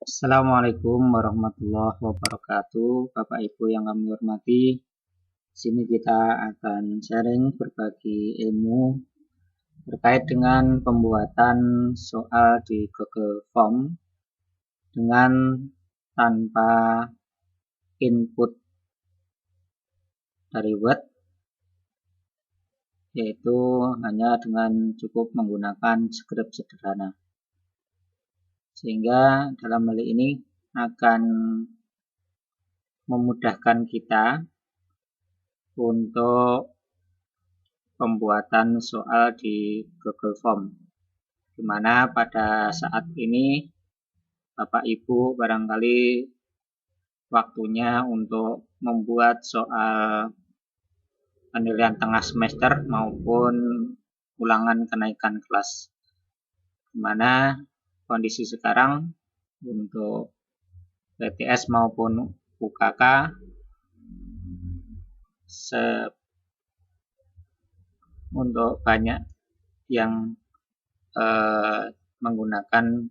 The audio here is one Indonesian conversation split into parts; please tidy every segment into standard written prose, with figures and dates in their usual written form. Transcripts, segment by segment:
Assalamualaikum warahmatullahi wabarakatuh, Bapak Ibu yang kami hormati. Sini kita akan sharing berbagi ilmu terkait dengan pembuatan soal di Google Form dengan tanpa input dari Word, yaitu hanya dengan cukup menggunakan skrip sederhana. Sehingga dalam hal ini akan memudahkan kita untuk pembuatan soal di Google Form, di mana pada saat ini Bapak Ibu barangkali waktunya untuk membuat soal penilaian tengah semester maupun ulangan kenaikan kelas, di mana kondisi sekarang untuk PTS maupun UKK untuk banyak yang menggunakan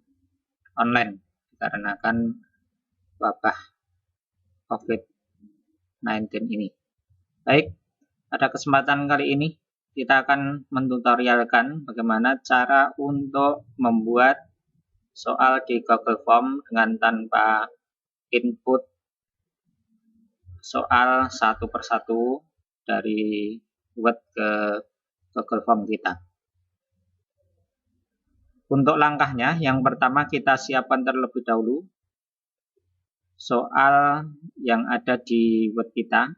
online dikarenakan wabah COVID-19 ini. Baik, pada kesempatan kali ini kita akan mentutorialkan bagaimana cara untuk membuat soal di Google Form dengan tanpa input soal satu persatu dari Word ke Google Form kita. Untuk langkahnya, yang pertama kita siapkan terlebih dahulu soal yang ada di Word kita.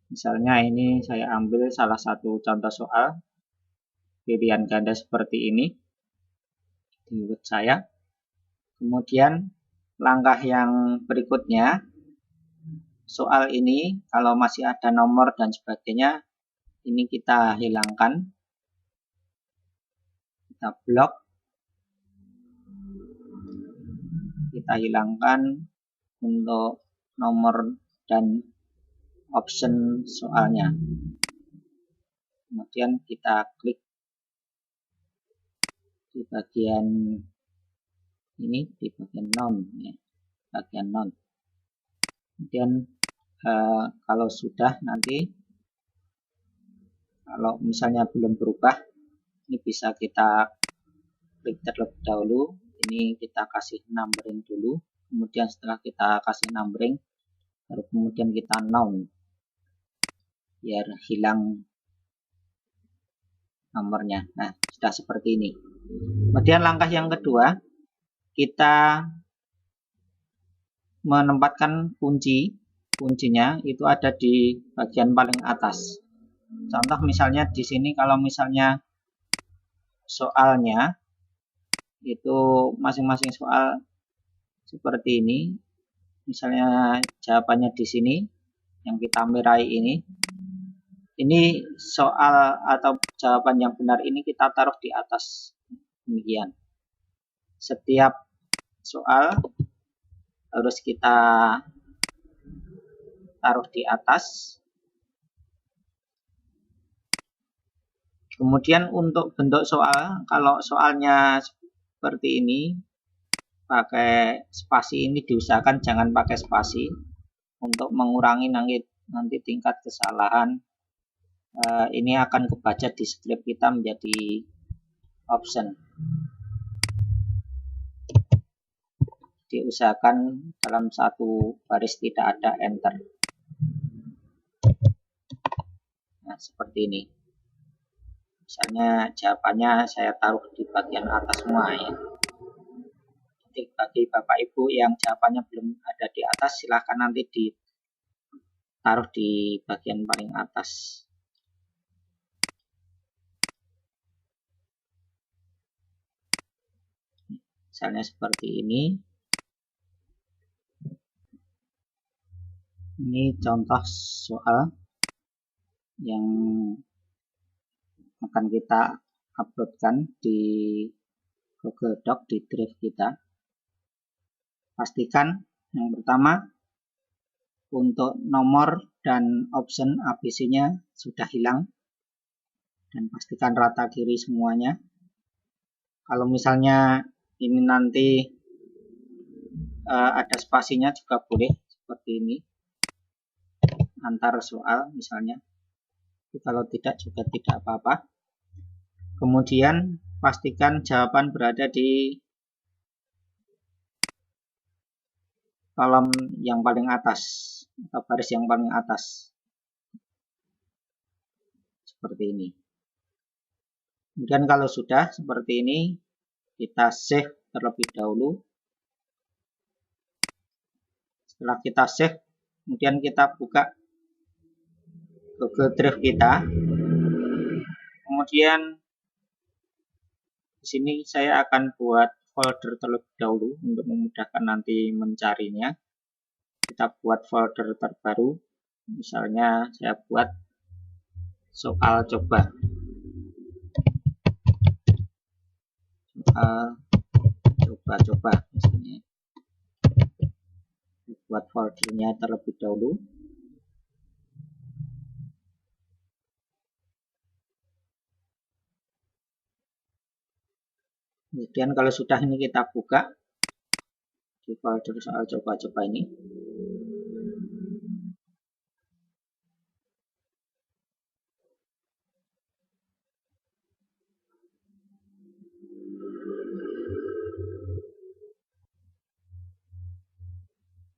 Misalnya ini saya ambil salah satu contoh soal pilihan ganda seperti ini di Word saya. Kemudian langkah yang berikutnya, soal ini kalau masih ada nomor dan sebagainya, ini kita hilangkan, kita blok, kita hilangkan untuk nomor dan option soalnya. Kemudian kita klik di bagian ini, di bagian none, ya, bagian none. Kemudian kalau sudah nanti, kalau misalnya belum berubah, ini bisa kita klik terlebih dahulu. Ini kita kasih numbering dulu. Kemudian setelah kita kasih numbering, baru kemudian kita none, biar hilang nomornya. Nah, sudah seperti ini. Kemudian langkah yang kedua, kita menempatkan kuncinya itu ada di bagian paling atas. Contoh misalnya di sini, kalau misalnya soalnya itu masing-masing soal seperti ini, misalnya jawabannya di sini yang kita merai ini soal atau jawaban yang benar ini kita taruh di atas, demikian. Setiap soal harus kita taruh di atas. Kemudian untuk bentuk soal, kalau soalnya seperti ini pakai spasi, ini diusahakan jangan pakai spasi untuk mengurangi nanti tingkat kesalahan. Ini akan kebaca di skrip kita menjadi option. Diusahakan dalam satu baris tidak ada enter. Nah, seperti ini. Misalnya jawabannya saya taruh di bagian atas semua, ya. Jadi bagi Bapak Ibu yang jawabannya belum ada di atas, silahkan nanti ditaruh di bagian paling atas. Misalnya seperti ini. Ini contoh soal yang akan kita uploadkan di Google Doc di drive kita. Pastikan yang pertama untuk nomor dan option ABC-nya sudah hilang, dan pastikan rata kiri semuanya. Kalau misalnya ini nanti ada spasinya juga boleh seperti ini antar soal misalnya. Kalau tidak juga tidak apa-apa. Kemudian pastikan jawaban berada di kolom yang paling atas atau baris yang paling atas seperti ini. Kemudian kalau sudah seperti ini, kita save terlebih dahulu. Setelah kita save, kemudian kita buka Google Drive kita. Kemudian di sini saya akan buat folder terlebih dahulu untuk memudahkan nanti mencarinya. Kita buat folder terbaru. Misalnya saya buat soal coba. Coba misalnya. Buat foldernya terlebih dahulu. Kemudian kalau sudah ini kita buka di folder soal coba-coba ini.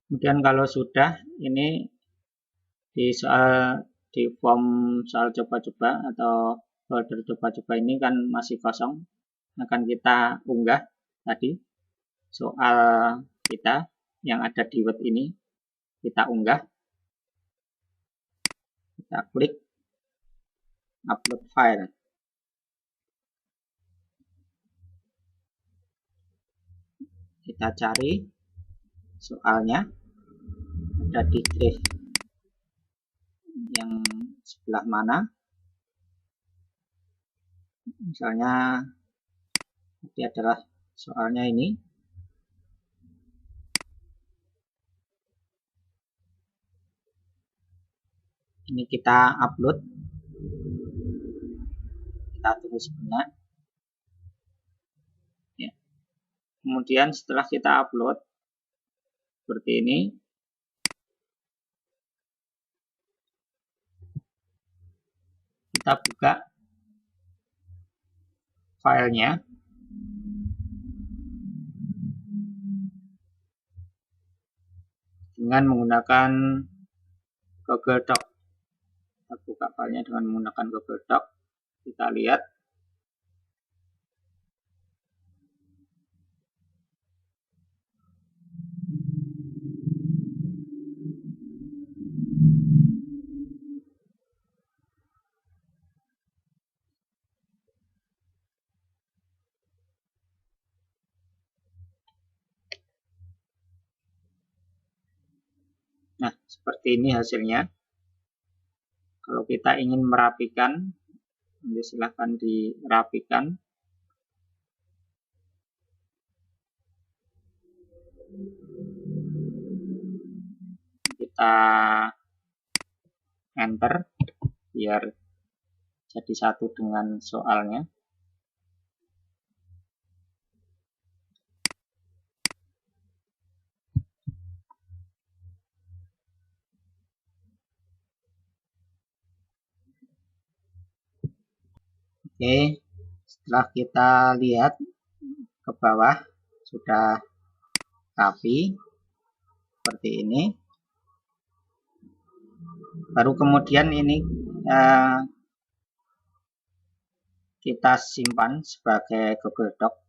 Kemudian kalau sudah ini di form soal coba-coba atau folder coba-coba ini kan masih kosong, akan kita unggah tadi soal kita yang ada di Word ini, kita unggah, kita klik upload file. Kita cari soalnya ada di drive yang sebelah mana. Misalnya ini adalah soalnya ini. Ini kita upload. Kita tunggu sebentar. Ya. Kemudian setelah kita upload seperti ini, kita buka filenya. Dengan menggunakan Google Doc. Kita buka filenya dengan menggunakan Google Doc. Kita lihat. Nah, seperti ini hasilnya. Kalau kita ingin merapikan, nanti silahkan dirapikan. Kita enter biar jadi satu dengan soalnya. Oke, setelah kita lihat ke bawah sudah rapi seperti ini. Baru kemudian ini kita simpan sebagai Google Doc.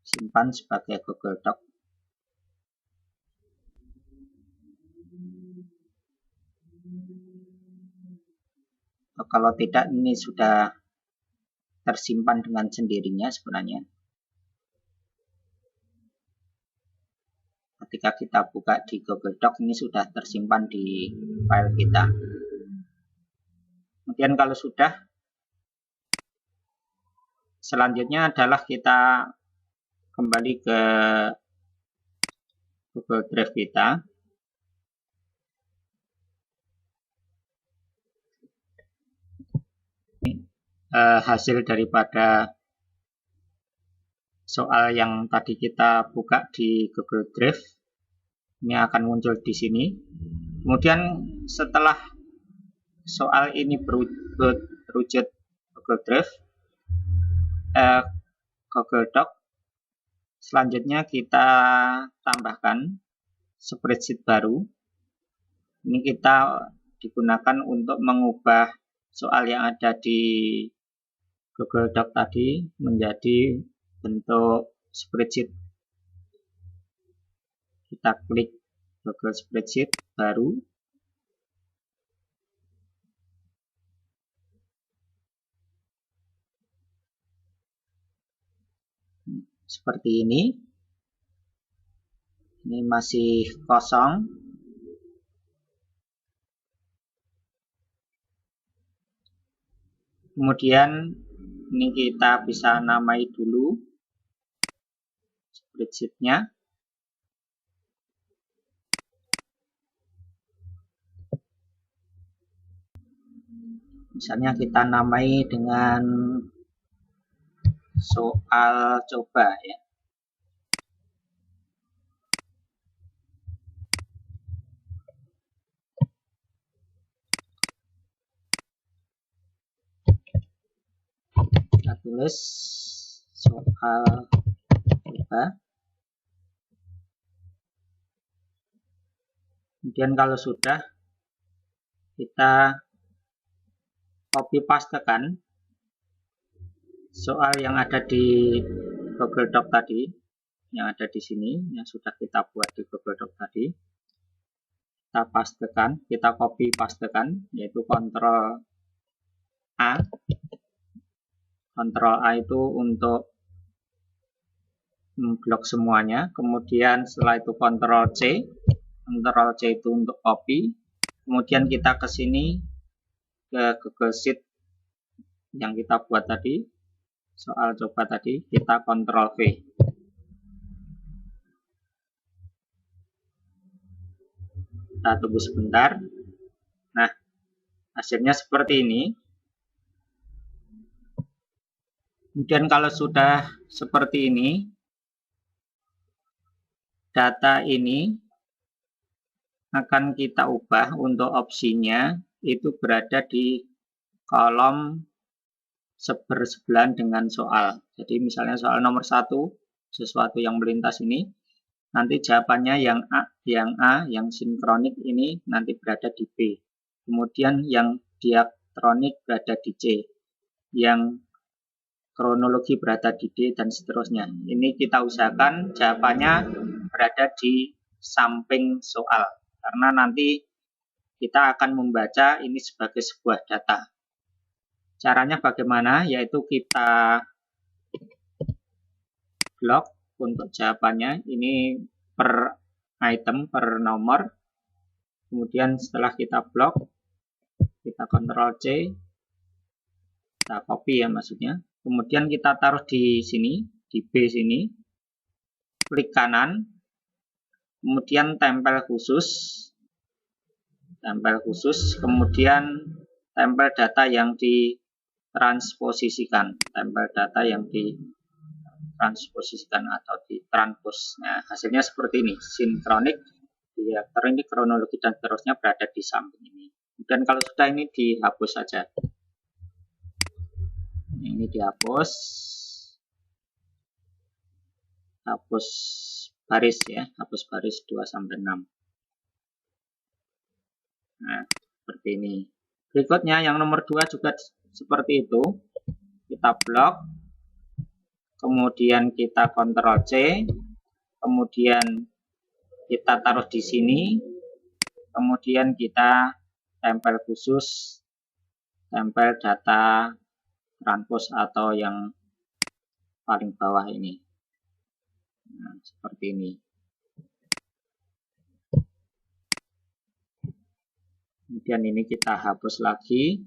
Simpan sebagai Google Doc. Kalau tidak, ini sudah tersimpan dengan sendirinya sebenarnya. Ketika kita buka di Google Doc, ini sudah tersimpan di file kita. Kemudian kalau sudah, selanjutnya adalah kita kembali ke Google Drive kita. Hasil daripada soal yang tadi kita buka di Google Drive ini akan muncul di sini. Kemudian setelah soal ini berwujud Google Drive, Google Doc, selanjutnya kita tambahkan spreadsheet baru. Ini kita digunakan untuk mengubah soal yang ada di Google Doc tadi menjadi bentuk spreadsheet. Kita klik Google Spreadsheet baru. Seperti ini. Ini masih kosong. Kemudian ini kita bisa namai dulu spreadsheet-nya. Misalnya kita namai dengan soal coba ya. Kita tulis soal coba. Kemudian kalau sudah, kita copy pastekan soal yang ada di Google Doc tadi, yang ada di sini, yang sudah kita buat di Google Doc tadi. Kita pastekan, kita copy pastekan, yaitu Ctrl A. Ctrl A itu untuk memblok semuanya. Kemudian setelah itu Ctrl C. Ctrl C itu untuk copy. Kemudian kita ke sini ke Google Sheet yang kita buat tadi, soal coba tadi, kita Ctrl V. Kita tunggu sebentar. Nah, hasilnya seperti ini. Kemudian kalau sudah seperti ini, data ini akan kita ubah untuk opsinya itu berada di kolom bersebelahan dengan soal. Jadi misalnya soal nomor 1, sesuatu yang melintas ini, nanti jawabannya yang A, yang sinkronik ini nanti berada di B. Kemudian yang diakronik berada di C. Yang kronologi berada di D, dan seterusnya. Ini kita usahakan jawabannya berada di samping soal. Karena nanti kita akan membaca ini sebagai sebuah data. Caranya bagaimana? Yaitu kita blok untuk jawabannya. Ini per item, per nomor. Kemudian setelah kita blok, kita Ctrl C. Kita copy ya maksudnya. Kemudian kita taruh di sini, di B sini. Klik kanan. Kemudian tempel khusus. Tempel khusus. Kemudian tempel data yang ditransposisikan. Tempel data yang ditransposisikan atau ditranspos. Nah, hasilnya seperti ini. Sinkronik, diakronik, kronologi, dan seterusnya berada di samping ini. Dan kalau sudah ini dihapus saja. Ini dihapus. Hapus baris ya, hapus baris 2-6. Nah, seperti ini. Berikutnya yang nomor 2 juga seperti itu. Kita blok. Kemudian kita Ctrl C. Kemudian kita taruh di sini. Kemudian kita tempel khusus, tempel data transpose atau yang paling bawah ini. Nah, seperti ini. Kemudian ini kita hapus lagi,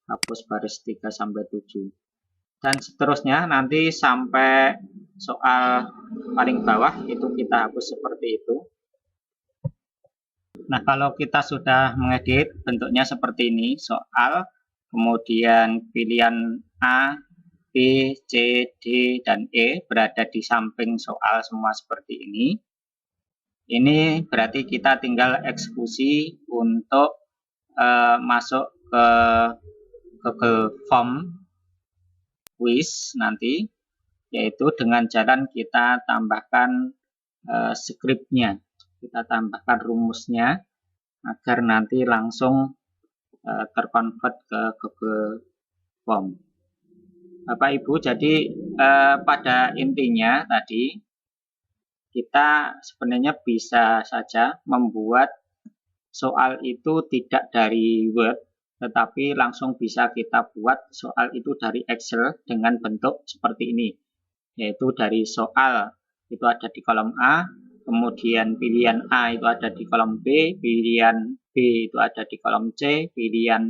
hapus baris 3-7. dan seterusnya nanti sampai soal paling bawah itu kita hapus seperti itu. Nah, kalau kita sudah mengedit bentuknya seperti ini, soal, kemudian pilihan A, B, C, D, dan E berada di samping soal semua seperti ini. Ini berarti kita tinggal eksekusi untuk masuk ke Google Form quiz nanti, yaitu dengan jalan kita tambahkan skripnya, kita tambahkan rumusnya agar nanti langsung terkonvert ke Google Form. Bapak Ibu, jadi pada intinya tadi kita sebenarnya bisa saja membuat soal itu tidak dari Word, tetapi langsung bisa kita buat soal itu dari Excel dengan bentuk seperti ini, yaitu dari soal itu ada di kolom A, kemudian pilihan A itu ada di kolom B, pilihan B itu ada di kolom C, pilihan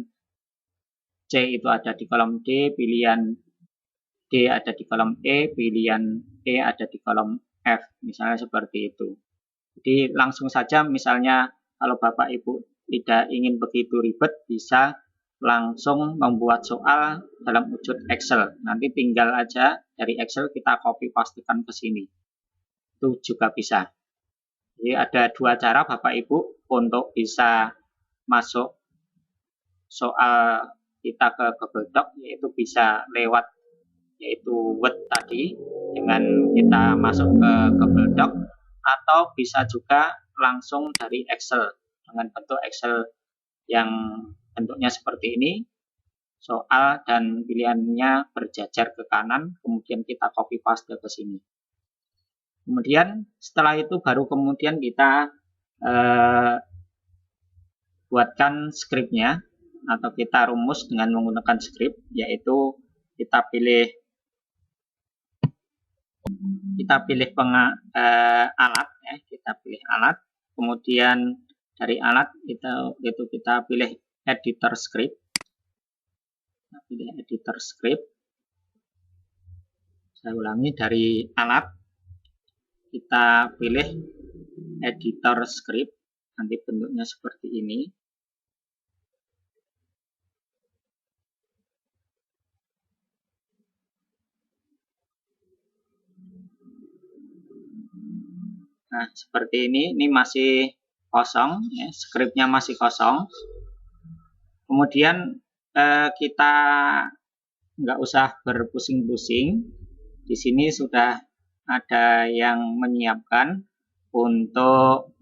C itu ada di kolom D, pilihan D ada di kolom E, pilihan E ada di kolom F, misalnya seperti itu. Jadi langsung saja misalnya kalau Bapak Ibu tidak ingin begitu ribet, bisa langsung membuat soal dalam wujud Excel. Nanti tinggal aja dari Excel kita copy pastikan ke sini. Itu juga bisa. Jadi ada dua cara Bapak Ibu untuk bisa masuk soal kita ke Google Doc, yaitu bisa lewat Word tadi dengan kita masuk ke Google Doc, atau bisa juga langsung dari Excel dengan bentuk Excel yang bentuknya seperti ini, soal dan pilihannya berjajar ke kanan, kemudian kita copy paste ke sini. Kemudian setelah itu baru kemudian kita buatkan skripnya, atau kita rumus dengan menggunakan skrip, yaitu kita pilih alat ya, kita pilih alat, kemudian dari alat itu kita pilih editor script. Kita pilih editor script. Saya ulangi, dari alat kita pilih editor script, nanti bentuknya seperti ini. Nah, seperti ini masih kosong, ya, skripnya masih kosong. Kemudian kita nggak usah berpusing-pusing. Di sini sudah ada yang menyiapkan untuk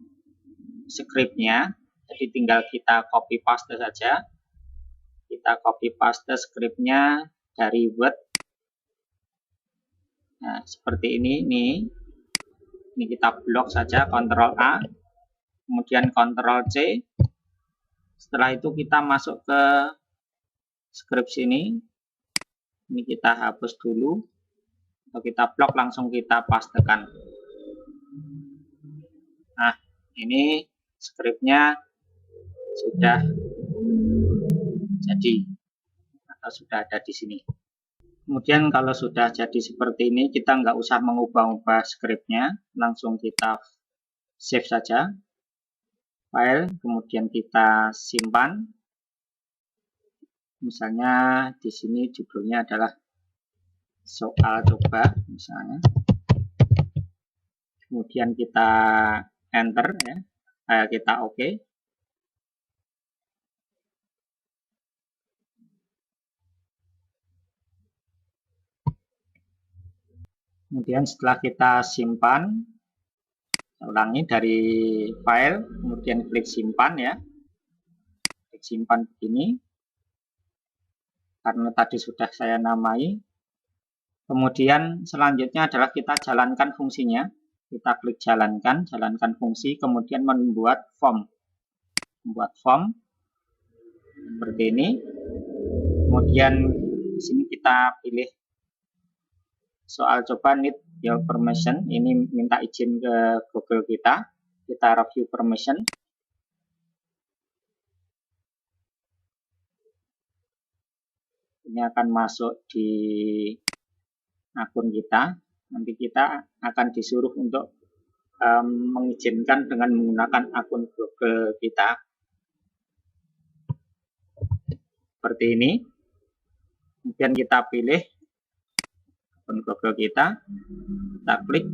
skripnya, jadi tinggal kita copy paste saja. Kita copy paste skripnya dari Word. Nah, seperti ini nih. Ini kita blok saja, Ctrl A, kemudian Ctrl C. Setelah itu kita masuk ke script sini. Ini kita hapus dulu, atau kita blok langsung kita pastekan. Nah, ini scriptnya sudah jadi atau sudah ada di sini. Kemudian kalau sudah jadi seperti ini, kita nggak usah mengubah-ubah skripnya, langsung kita save saja, file, kemudian kita simpan. Misalnya di sini judulnya adalah soal coba, misalnya. Kemudian kita enter, ya, kita OK. Kemudian setelah kita simpan, saya ulangi, dari file, kemudian klik simpan ya. Klik simpan begini. Karena tadi sudah saya namai. Kemudian selanjutnya adalah kita jalankan fungsinya. Kita klik jalankan fungsi, kemudian membuat form. Membuat form seperti ini. Kemudian di sini kita pilih soal coba need your permission, ini minta izin ke Google kita review permission. Ini akan masuk di akun kita. Nanti kita akan disuruh untuk mengizinkan dengan menggunakan akun Google kita. Seperti ini. Kemudian kita pilih akun Google kita klik.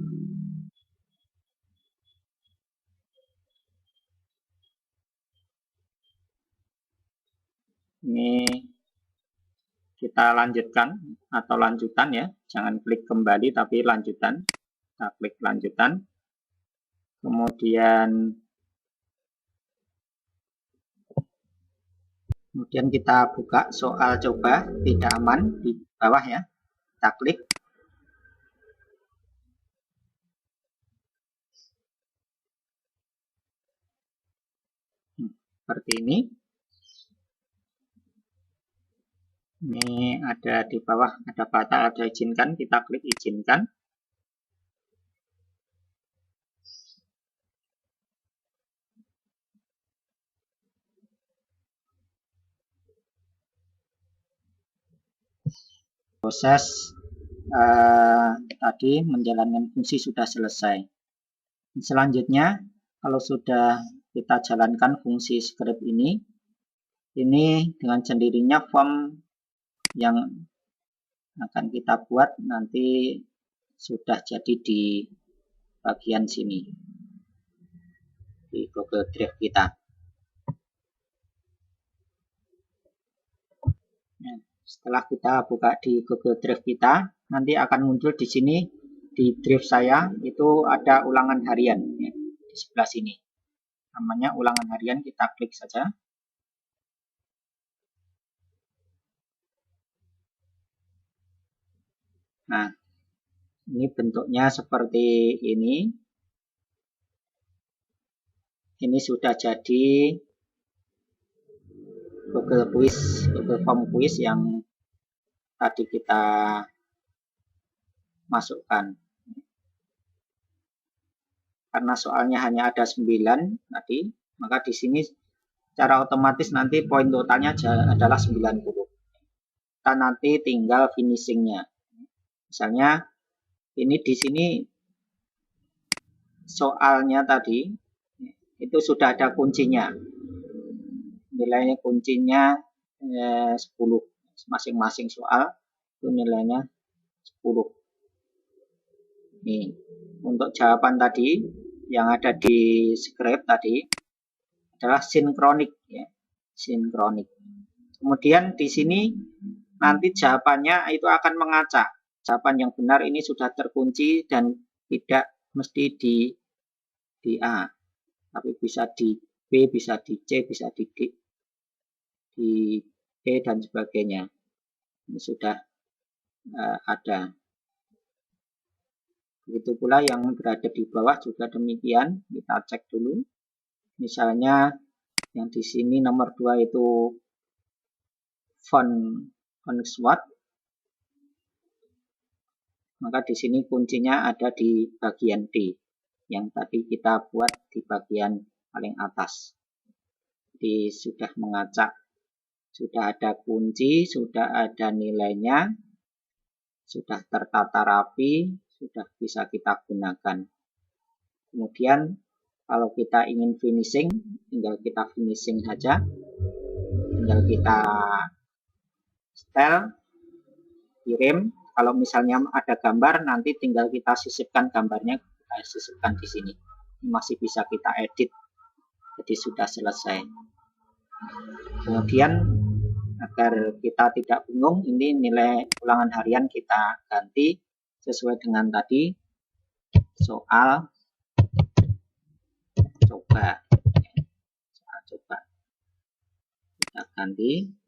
Ini kita lanjutkan atau lanjutan ya, jangan klik kembali tapi lanjutan. Kita klik lanjutan. Kemudian kita buka soal coba tidak aman di bawah ya. Kita klik. Seperti ini. Ini ada di bawah, ada batal, ada izinkan, kita klik izinkan. Proses tadi menjalankan fungsi sudah selesai. Selanjutnya, kalau sudah kita jalankan fungsi script ini dengan sendirinya form yang akan kita buat nanti sudah jadi di bagian sini di Google Drive kita. Nah, setelah kita buka di Google Drive kita, nanti akan muncul di sini di drive saya itu ada ulangan harian ya, di sebelah sini. Namanya ulangan harian, kita klik saja. Nah, ini bentuknya seperti ini. Ini sudah jadi Google Quiz, Google Form Quiz yang tadi kita masukkan. Karena soalnya hanya ada 9 tadi, maka di sini secara otomatis nanti poin totalnya adalah 90. Kita nanti tinggal finishingnya. Misalnya ini di sini soalnya tadi itu sudah ada kuncinya. Nilainya kuncinya 10. Masing-masing soal itu nilainya 10. Nih, untuk jawaban tadi yang ada di script tadi adalah sinkronik ya. Sinkronik. Kemudian di sini nanti jawabannya itu akan mengacak. Jawaban yang benar ini sudah terkunci dan tidak mesti di A, tapi bisa di B, bisa di C, bisa di D, di E dan sebagainya. Ini sudah ada. Begitu pula yang berada di bawah juga demikian. Kita cek dulu. Misalnya yang di sini nomor 2 itu font Oxford. Maka di sini kuncinya ada di bagian D yang tadi kita buat di bagian paling atas. Jadi sudah mengacak, sudah ada kunci, sudah ada nilainya, sudah tertata rapi, sudah bisa kita gunakan. Kemudian kalau kita ingin finishing, tinggal kita finishing saja. Tinggal kita setel, kirim. Kalau misalnya ada gambar, nanti tinggal kita sisipkan gambarnya, kita sisipkan di sini. Masih bisa kita edit. Jadi sudah selesai. Kemudian agar kita tidak bingung, ini nilai ulangan harian kita ganti sesuai dengan tadi soal coba. Soal coba. Kita ganti.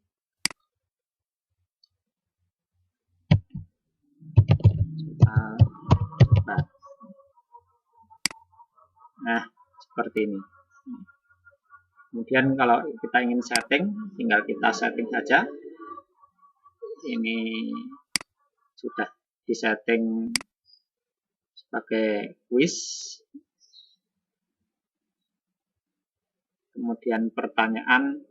Nah, seperti ini. Kemudian kalau kita ingin setting, tinggal kita setting saja. Ini sudah disetting sebagai quiz. Kemudian pertanyaan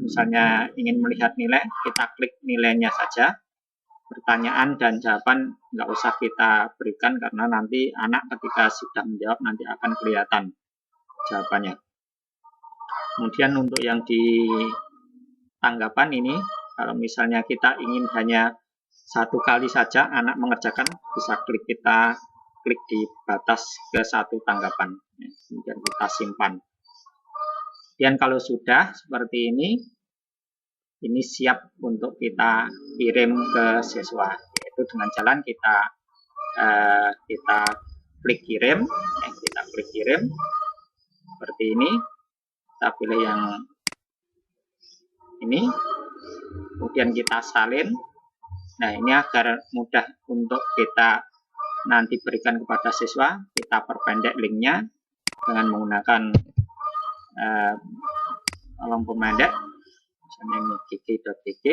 misalnya ingin melihat nilai, kita klik nilainya saja. Pertanyaan dan jawaban nggak usah kita berikan karena nanti anak ketika sudah menjawab nanti akan kelihatan jawabannya. Kemudian untuk yang di tanggapan ini, kalau misalnya kita ingin hanya satu kali saja anak mengerjakan, bisa kita klik di batas ke satu tanggapan, kemudian kita simpan. Dan kalau sudah seperti ini siap untuk kita kirim ke siswa, yaitu dengan jalan kita klik kirim, seperti ini. Kita pilih yang ini, kemudian kita salin. Nah, ini agar mudah untuk kita nanti berikan kepada siswa, kita perpendek linknya dengan menggunakan kolom pemendek, misalnya ini gg.gg.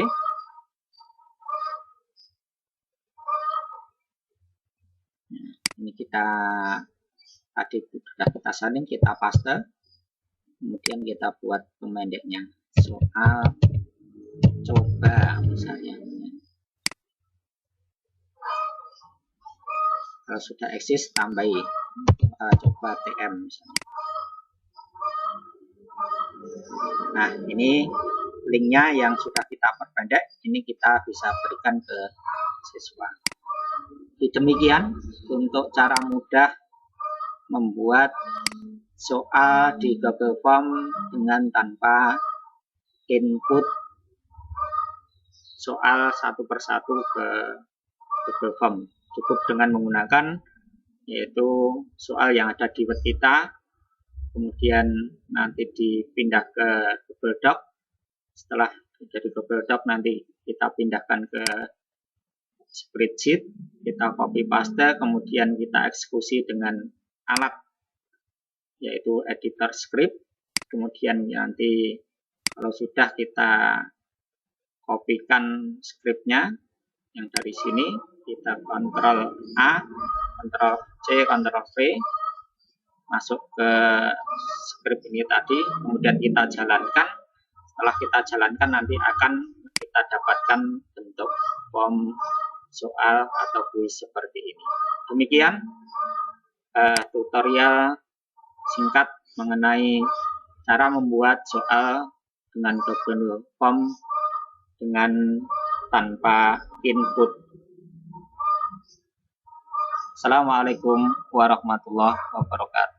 Nah, ini kita tadi sudah kita salin, kita paste, kemudian kita buat pemendeknya, soal coba misalnya. Kalau sudah eksis, tambahi coba TM misalnya. Nah, ini linknya yang sudah kita perpendek, ini kita bisa berikan ke siswa. Demikian untuk cara mudah membuat soal di Google Form dengan tanpa input soal satu persatu ke Google Form. Cukup dengan menggunakan yaitu soal yang ada di Word kita, kemudian nanti dipindah ke Google Doc. Setelah dari Google Doc nanti kita pindahkan ke spreadsheet, kita copy paste, kemudian kita eksekusi dengan alat yaitu editor script. Kemudian nanti kalau sudah kita kopikan scriptnya yang dari sini, kita Ctrl A, Ctrl C, Ctrl V, masuk ke script ini tadi, kemudian kita jalankan. Setelah kita jalankan nanti akan kita dapatkan bentuk form soal atau kuis seperti ini. Demikian tutorial singkat mengenai cara membuat soal dengan Google Form dengan tanpa input. Assalamualaikum warahmatullahi wabarakatuh.